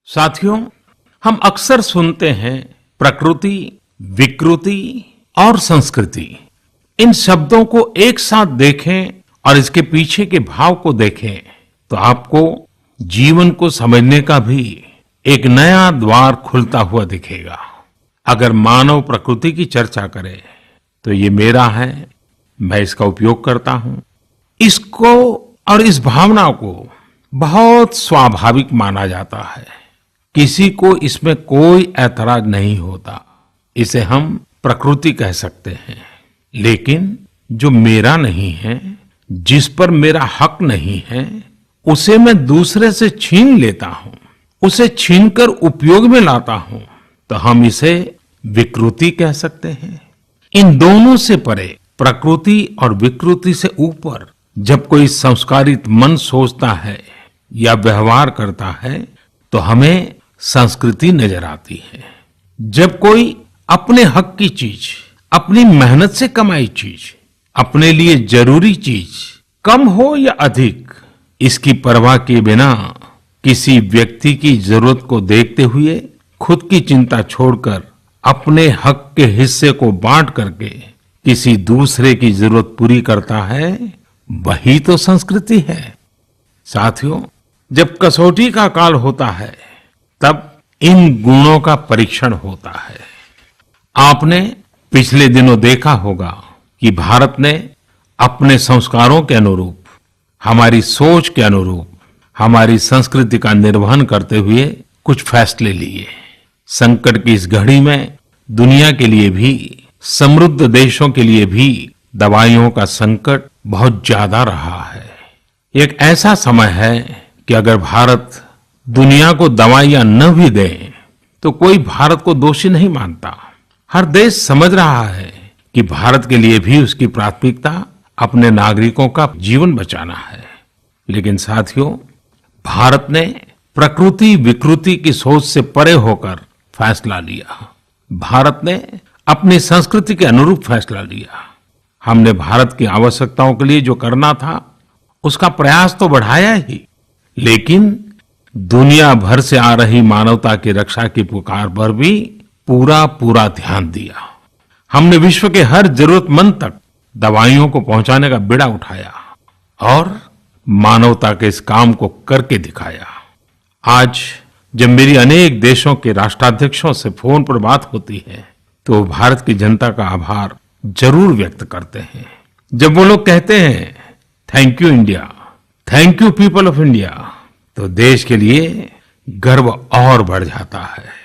साथियों, हम अक्सर सुनते हैं प्रकृति, विकृति और संस्कृति। इन शब्दों को एक साथ देखें और इसके पीछे के भाव को देखें तो आपको जीवन को समझने का भी एक नया द्वार खुलता हुआ दिखेगा। अगर मानव प्रकृति की चर्चा करें तो ये मेरा है, मैं इसका उपयोग करता हूं। इसको और इस भावना को बहुत स्वाभाविक माना जाता है, किसी को इसमें कोई ऐतराज नहीं होता। इसे हम प्रकृति कह सकते हैं। लेकिन जो मेरा नहीं है, जिस पर मेरा हक नहीं है, उसे मैं दूसरे से छीन लेता हूं, उसे छीनकर उपयोग में लाता हूं, तो हम इसे विकृति कह सकते हैं। इन दोनों से परे, प्रकृति और विकृति से ऊपर जब कोई संस्कारित मन सोचता है या व्यवहार करता है तो हमें संस्कृति नजर आती है। जब कोई अपने हक की चीज, अपनी मेहनत से कमाई चीज, अपने लिए जरूरी चीज, कम हो या अधिक, इसकी परवाह किए बिना किसी व्यक्ति की जरूरत को देखते हुए खुद की चिंता छोड़कर अपने हक के हिस्से को बांट करके किसी दूसरे की जरूरत पूरी करता है, वही तो संस्कृति है। साथियों, जब कसौटी का काल होता है तब इन गुणों का परीक्षण होता है। आपने पिछले दिनों देखा होगा कि भारत ने अपने संस्कारों के अनुरूप, हमारी सोच के अनुरूप, हमारी संस्कृति का निर्वहन करते हुए कुछ फैसले लिए। संकट की इस घड़ी में दुनिया के लिए भी, समृद्ध देशों के लिए भी दवाइयों का संकट बहुत ज्यादा रहा है। एक ऐसा समय है कि अगर भारत दुनिया को दवाइयां न भी दे तो कोई भारत को दोषी नहीं मानता। हर देश समझ रहा है कि भारत के लिए भी उसकी प्राथमिकता अपने नागरिकों का जीवन बचाना है। लेकिन साथियों, भारत ने प्रकृति विकृति की सोच से परे होकर फैसला लिया। भारत ने अपनी संस्कृति के अनुरूप फैसला लिया। हमने भारत की आवश्यकताओं के लिए जो करना था उसका प्रयास तो बढ़ाया ही, लेकिन दुनिया भर से आ रही मानवता की रक्षा की पुकार पर भी पूरा ध्यान दिया। हमने विश्व के हर जरूरतमंद तक दवाइयों को पहुंचाने का बीड़ा उठाया और मानवता के इस काम को करके दिखाया। आज जब मेरी अनेक देशों के राष्ट्राध्यक्षों से फोन पर बात होती है तो वो भारत की जनता का आभार जरूर व्यक्त करते हैं। जब वो लोग कहते हैं thank you India, thank you people of India, तो देश के लिए गर्व और बढ़ जाता है।